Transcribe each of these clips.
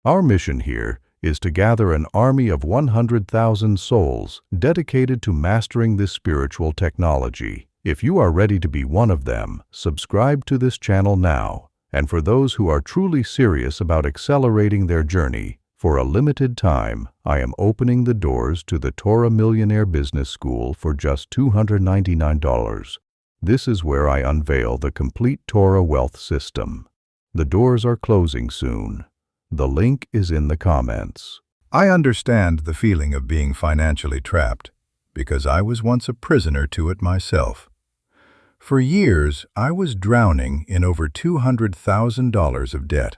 Our mission here is to gather an army of 100,000 souls dedicated to mastering this spiritual technology. If you are ready to be one of them, subscribe to this channel now. And for those who are truly serious about accelerating their journey, for a limited time, I am opening the doors to the Torah Millionaire Business School for just $299. This is where I unveil the complete Torah wealth system. The doors are closing soon. The link is in the comments. I understand the feeling of being financially trapped, because I was once a prisoner to it myself. For years, I was drowning in over $200,000 of debt.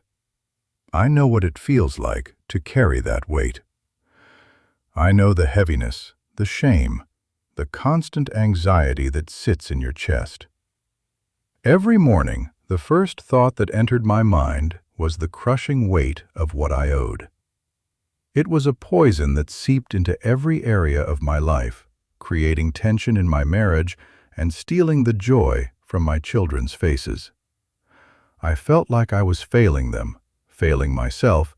I know what it feels like to carry that weight. I know the heaviness, the shame, the constant anxiety that sits in your chest. Every morning, the first thought that entered my mind was the crushing weight of what I owed. It was a poison that seeped into every area of my life, creating tension in my marriage and stealing the joy from my children's faces. I felt like I was failing them, failing myself,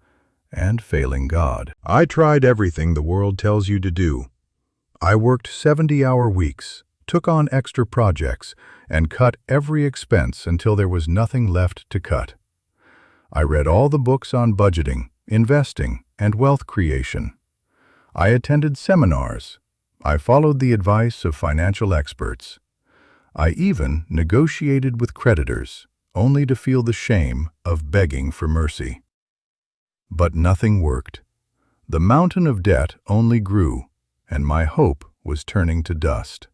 and failing God. I tried everything the world tells you to do. I worked 70-hour weeks, took on extra projects, and cut every expense until there was nothing left to cut. I read all the books on budgeting, investing, and wealth creation. I attended seminars. I followed the advice of financial experts. I even negotiated with creditors, only to feel the shame of begging for mercy. But nothing worked. The mountain of debt only grew, and my hope was turning to dust.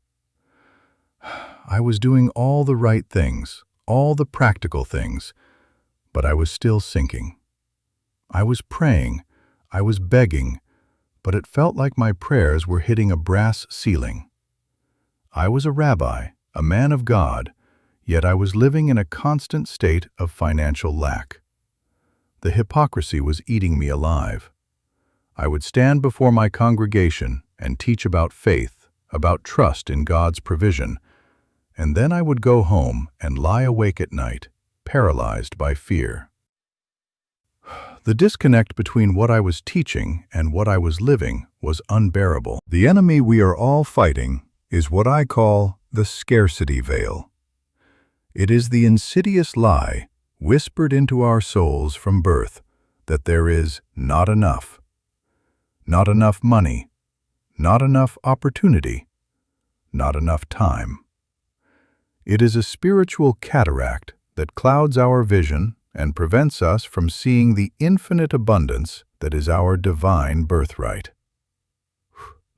I was doing all the right things, all the practical things, but I was still sinking. I was praying, I was begging, but it felt like my prayers were hitting a brass ceiling. I was a rabbi, a man of God, yet I was living in a constant state of financial lack. The hypocrisy was eating me alive. I would stand before my congregation and teach about faith, about trust in God's provision, and then I would go home and lie awake at night, paralyzed by fear. The disconnect between what I was teaching and what I was living was unbearable. The enemy we are all fighting is what I call the scarcity veil. It is the insidious lie whispered into our souls from birth that there is not enough money, not enough opportunity, not enough time. It is a spiritual cataract that clouds our vision and prevents us from seeing the infinite abundance that is our divine birthright.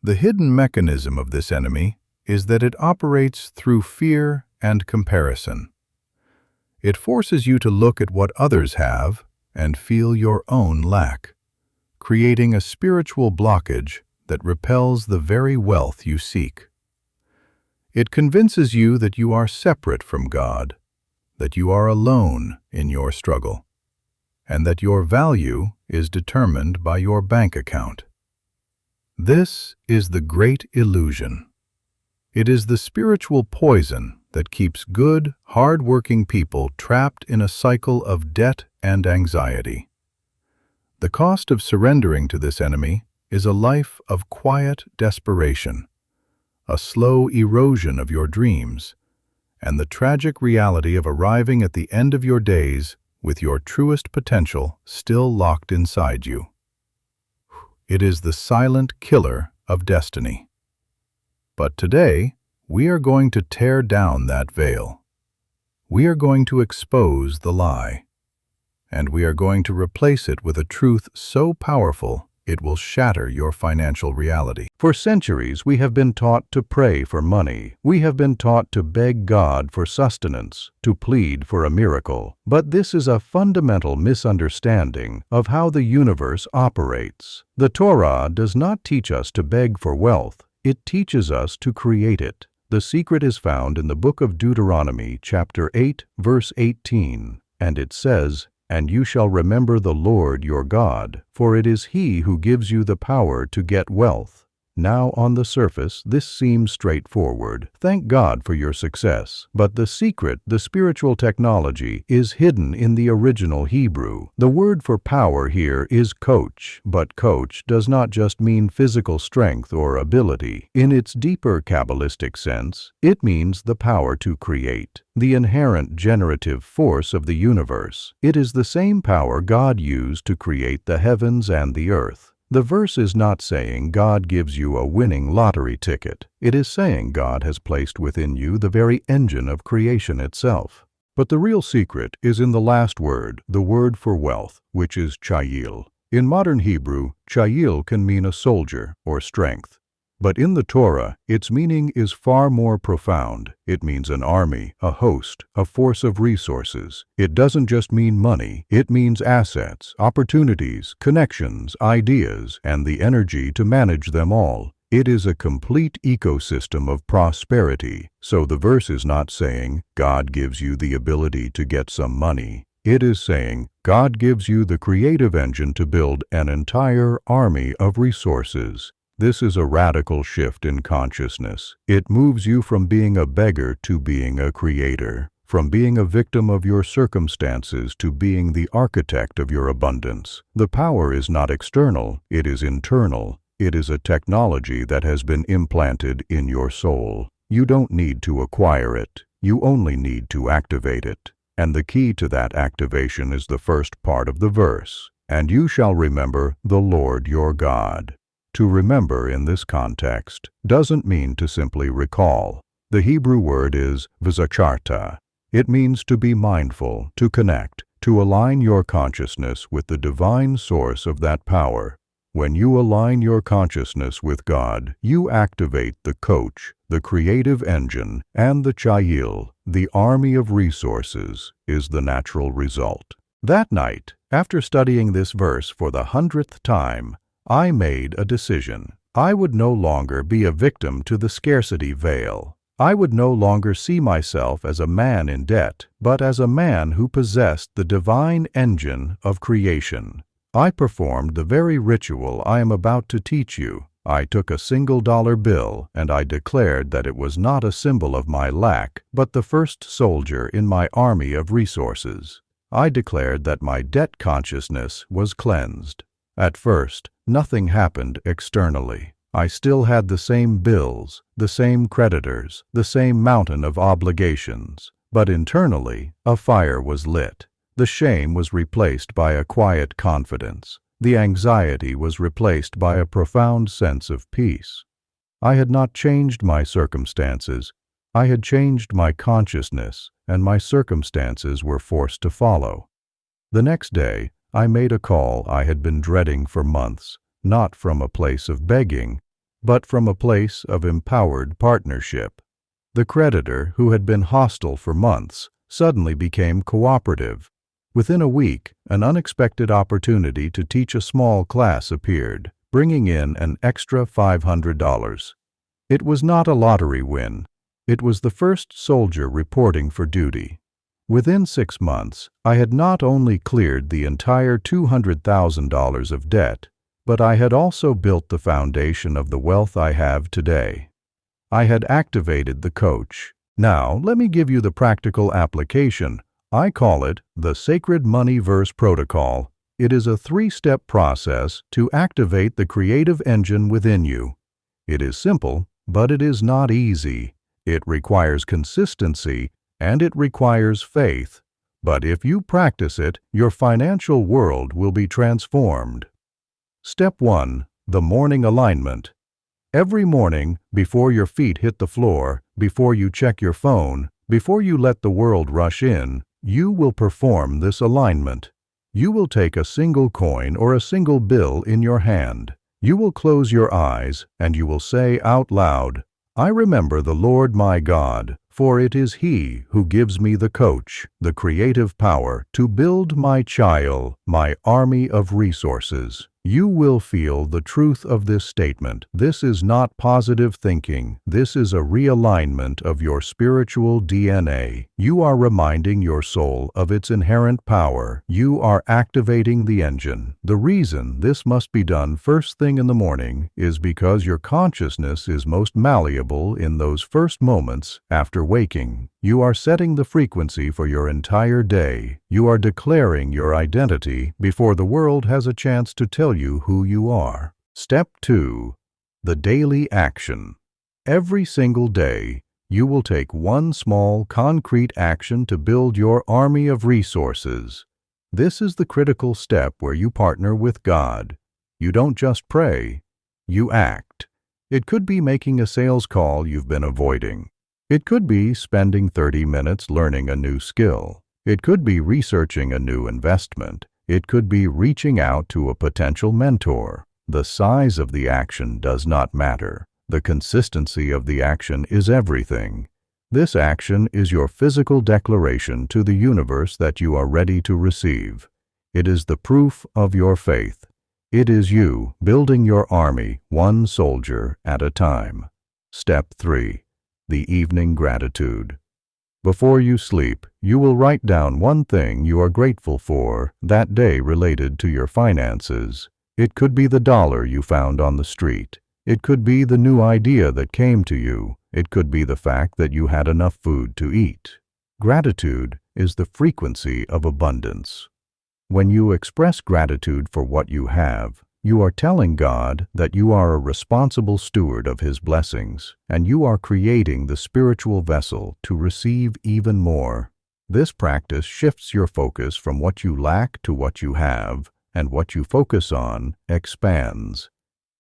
The hidden mechanism of this enemy is that it operates through fear and comparison. It forces you to look at what others have and feel your own lack, creating a spiritual blockage that repels the very wealth you seek. It convinces you that you are separate from God, that you are alone in your struggle, and that your value is determined by your bank account. This is the great illusion. It is the spiritual poison that keeps good, hard-working people trapped in a cycle of debt and anxiety. The cost of surrendering to this enemy is a life of quiet desperation, a slow erosion of your dreams, and the tragic reality of arriving at the end of your days with your truest potential still locked inside you. It is the silent killer of destiny. But today, we are going to tear down that veil. We are going to expose the lie, and we are going to replace it with a truth so powerful it will shatter your financial reality. For centuries, we have been taught to pray for money. We have been taught to beg God for sustenance, to plead for a miracle. But this is a fundamental misunderstanding of how the universe operates. The Torah does not teach us to beg for wealth. It teaches us to create it. The secret is found in the book of Deuteronomy, chapter 8, verse 18, and it says, "And you shall remember the Lord your God, for it is He who gives you the power to get wealth, Now, on the surface, this seems straightforward. Thank God for your success. But the secret, the spiritual technology, is hidden in the original Hebrew. The word for power here is coach, but coach does not just mean physical strength or ability. In its deeper Kabbalistic sense, it means the power to create, the inherent generative force of the universe. It is the same power God used to create the heavens and the earth. The verse is not saying God gives you a winning lottery ticket. It is saying God has placed within you the very engine of creation itself. But the real secret is in the last word, the word for wealth, which is chayil. In modern Hebrew, chayil can mean a soldier or strength. But in the Torah, its meaning is far more profound. It means an army, a host, a force of resources. It doesn't just mean money. It means assets, opportunities, connections, ideas, and the energy to manage them all. It is a complete ecosystem of prosperity. So the verse is not saying, God gives you the ability to get some money. It is saying, God gives you the creative engine to build an entire army of resources. This is a radical shift in consciousness. It moves you from being a beggar to being a creator, from being a victim of your circumstances to being the architect of your abundance. The power is not external, it is internal. It is a technology that has been implanted in your soul. You don't need to acquire it. You only need to activate it. And the key to that activation is the first part of the verse. And you shall remember the Lord your God. To remember in this context doesn't mean to simply recall. The Hebrew word is v'zacharta. It means to be mindful, to connect, to align your consciousness with the divine source of that power. When you align your consciousness with God, you activate the coach, the creative engine, and the chayil, the army of resources, is the natural result. That night, after studying this verse for the 100th time, I made a decision. I would no longer be a victim to the scarcity veil. I would no longer see myself as a man in debt, but as a man who possessed the divine engine of creation. I performed the very ritual I am about to teach you. I took a $1 bill and I declared that it was not a symbol of my lack, but the first soldier in my army of resources. I declared that my debt consciousness was cleansed. At first, nothing happened externally. I still had the same bills, the same creditors, the same mountain of obligations. But internally, a fire was lit. The shame was replaced by a quiet confidence. The anxiety was replaced by a profound sense of peace. I had not changed my circumstances. I had changed my consciousness, and my circumstances were forced to follow. The next day, I made a call I had been dreading for months, not from a place of begging, but from a place of empowered partnership. The creditor, who had been hostile for months, suddenly became cooperative. Within a week, an unexpected opportunity to teach a small class appeared, bringing in an extra $500. It was not a lottery win. It was the first soldier reporting for duty. Within 6 months, I had not only cleared the entire $200,000 of debt, but I had also built the foundation of the wealth I have today. I had activated the coach. Now, let me give you the practical application. I call it the Sacred Money Verse Protocol. It is a 3-step process to activate the creative engine within you. It is simple, but it is not easy. It requires consistency, and it requires faith. But if you practice it, your financial world will be transformed. Step 1. The morning alignment. Every morning, before your feet hit the floor, before you check your phone, before you let the world rush in, you will perform this alignment. You will take a single coin or a single bill in your hand. You will close your eyes, and you will say out loud, "I remember the Lord my God, for it is He who gives me the coach, the creative power to build my chayil, my army of resources." You will feel the truth of this statement. This is not positive thinking. This is a realignment of your spiritual DNA. You are reminding your soul of its inherent power. You are activating the engine. The reason this must be done first thing in the morning is because your consciousness is most malleable in those first moments after waking. You are setting the frequency for your entire day. You are declaring your identity before the world has a chance to tell you who you are. Step 2. The daily action. Every single day, you will take one small, concrete action to build your army of resources. This is the critical step where you partner with God. You don't just pray, you act. It could be making a sales call you've been avoiding. It could be spending 30 minutes learning a new skill. It could be researching a new investment. It could be reaching out to a potential mentor. The size of the action does not matter. The consistency of the action is everything. This action is your physical declaration to the universe that you are ready to receive. It is the proof of your faith. It is you building your army, one soldier at a time. Step 3. The evening gratitude. Before you sleep, you will write down one thing you are grateful for that day related to your finances. It could be the dollar you found on the street. It could be the new idea that came to you. It could be the fact that you had enough food to eat. Gratitude is the frequency of abundance. When you express gratitude for what you have, you are telling God that you are a responsible steward of His blessings, and you are creating the spiritual vessel to receive even more. This practice shifts your focus from what you lack to what you have, and what you focus on expands.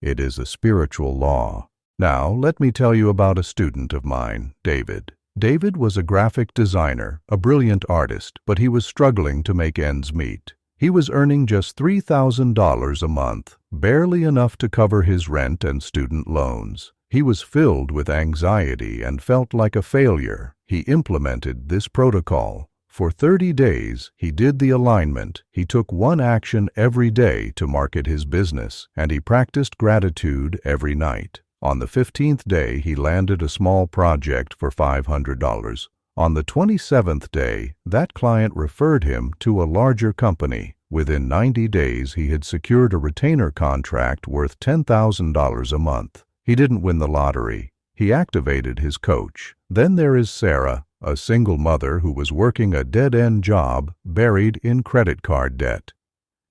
It is a spiritual law. Now, let me tell you about a student of mine, David. David was a graphic designer, a brilliant artist, but he was struggling to make ends meet. He was earning just $3,000 a month, barely enough to cover his rent and student loans. He was filled with anxiety and felt like a failure. He implemented this protocol. For 30 days, he did the alignment. He took one action every day to market his business, and he practiced gratitude every night. On the 15th day, he landed a small project for $500. On the 27th day, that client referred him to a larger company. Within 90 days, he had secured a retainer contract worth $10,000 a month. He didn't win the lottery. He activated his coach. Then there is Sarah, a single mother who was working a dead-end job, buried in credit card debt.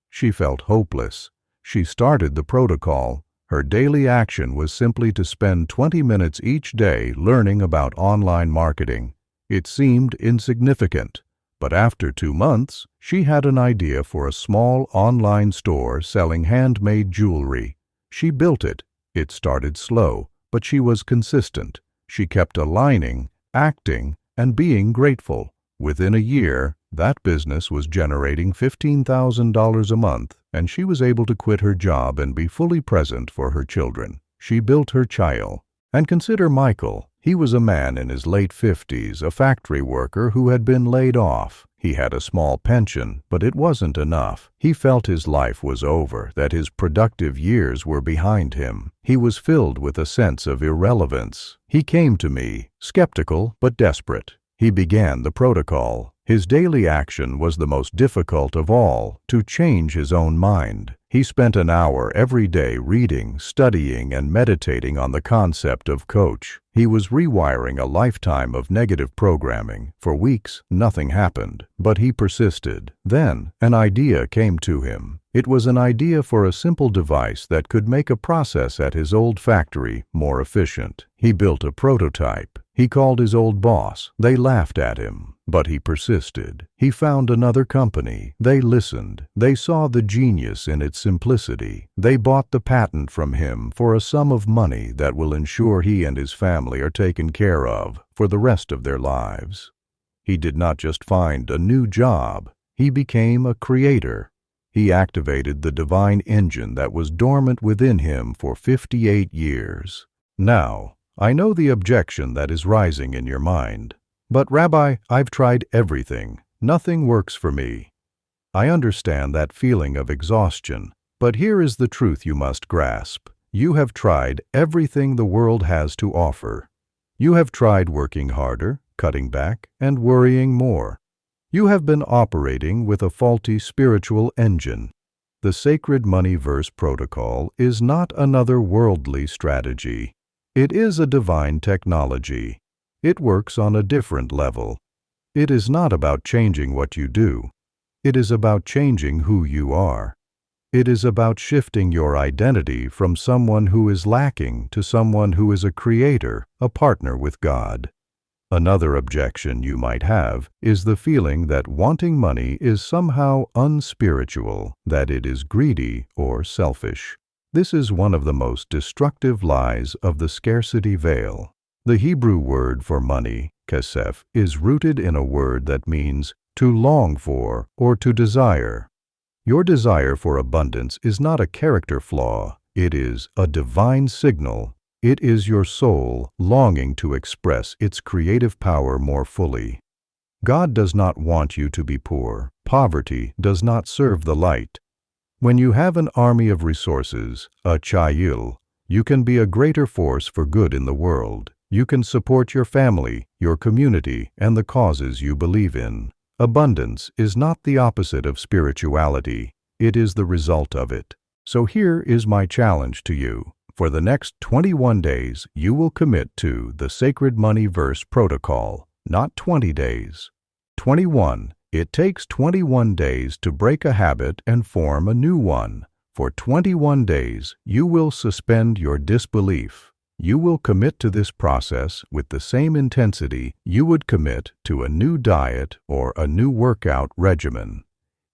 She felt hopeless. She started the protocol. Her daily action was simply to spend 20 minutes each day learning about online marketing. It seemed insignificant, but after 2 months, she had an idea for a small online store selling handmade jewelry. She built it. It started slow, but she was consistent. She kept aligning, acting, and being grateful. Within a year, that business was generating $15,000 a month, and she was able to quit her job and be fully present for her children. She built her child. And consider Michael. He was a man in his late 50s, a factory worker who had been laid off. He had a small pension, but it wasn't enough. He felt his life was over, that his productive years were behind him. He was filled with a sense of irrelevance. He came to me, skeptical but desperate. He began the protocol. His daily action was the most difficult of all, to change his own mind. He spent an hour every day reading, studying, and meditating on the concept of coach. He was rewiring a lifetime of negative programming. For weeks, nothing happened, but he persisted. Then, an idea came to him. It was an idea for a simple device that could make a process at his old factory more efficient. He built a prototype. He called his old boss. They laughed at him, but he persisted. He found another company. They listened. They saw the genius in its simplicity. They bought the patent from him for a sum of money that will ensure he and his family are taken care of for the rest of their lives. He did not just find a new job. He became a creator. He activated the divine engine that was dormant within him for 58 years. Now, I know the objection that is rising in your mind. But Rabbi, I've tried everything. Nothing works for me. I understand that feeling of exhaustion. But here is the truth you must grasp. You have tried everything the world has to offer. You have tried working harder, cutting back, and worrying more. You have been operating with a faulty spiritual engine. The sacred money verse protocol is not another worldly strategy. It is a divine technology. It works on a different level. It is not about changing what you do. It is about changing who you are. It is about shifting your identity from someone who is lacking to someone who is a creator, a partner with God. Another objection you might have is the feeling that wanting money is somehow unspiritual, that it is greedy or selfish. This is one of the most destructive lies of the scarcity veil. The Hebrew word for money, kesef, is rooted in a word that means to long for or to desire. Your desire for abundance is not a character flaw. It is a divine signal. It is your soul longing to express its creative power more fully. God does not want you to be poor. Poverty does not serve the light. When you have an army of resources, a chayil, you can be a greater force for good in the world. You can support your family, your community, and the causes you believe in. Abundance is not the opposite of spirituality. It is the result of it. So here is my challenge to you. For the next 21 days, you will commit to the Sacred Money Verse Protocol, not 20 days. 21. It takes 21 days to break a habit and form a new one. For 21 days, you will suspend your disbelief. You will commit to this process with the same intensity you would commit to a new diet or a new workout regimen.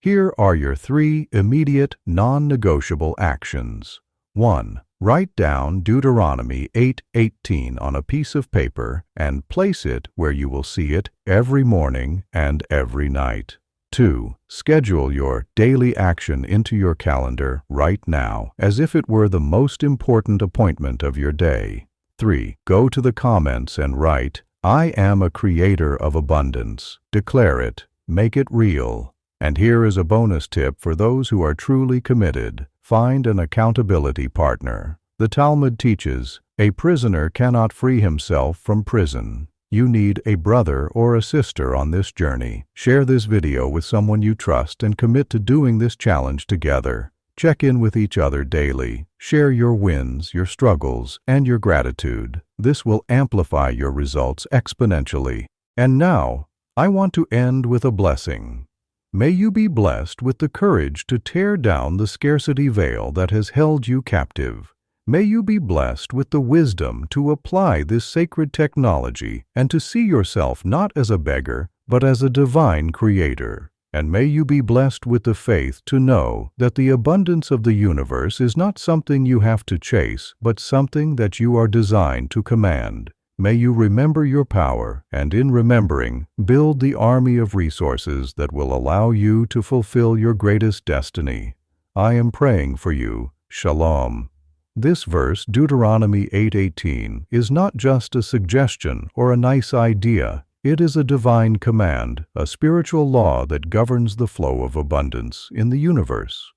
Here are your 3 immediate, non-negotiable actions. 1. Write down Deuteronomy 8:18 on a piece of paper and place it where you will see it every morning and every night. 2. Schedule your daily action into your calendar right now, as if it were the most important appointment of your day. 3. Go to the comments and write, "I am a creator of abundance." Declare it. Make it real. And here is a bonus tip for those who are truly committed. Find an accountability partner. The Talmud teaches, a prisoner cannot free himself from prison. You need a brother or a sister on this journey. Share this video with someone you trust and commit to doing this challenge together. Check in with each other daily. Share your wins, your struggles, and your gratitude. This will amplify your results exponentially. And now, I want to end with a blessing. May you be blessed with the courage to tear down the scarcity veil that has held you captive. May you be blessed with the wisdom to apply this sacred technology and to see yourself not as a beggar, but as a divine creator. And may you be blessed with the faith to know that the abundance of the universe is not something you have to chase, but something that you are designed to command. May you remember your power, and in remembering, build the army of resources that will allow you to fulfill your greatest destiny. I am praying for you. Shalom. This verse, Deuteronomy 8:18, is not just a suggestion or a nice idea. It is a divine command, a spiritual law that governs the flow of abundance in the universe.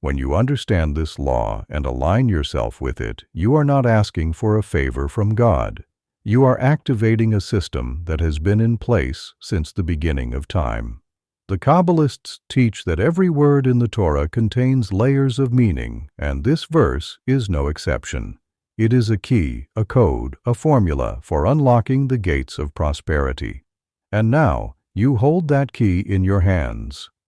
When you understand this law and align yourself with it, you are not asking for a favor from God. You are activating a system that has been in place since the beginning of time. The Kabbalists teach that every word in the Torah contains layers of meaning, and this verse is no exception. It is a key, a code, a formula for unlocking the gates of prosperity. And now, you hold that key in your hands.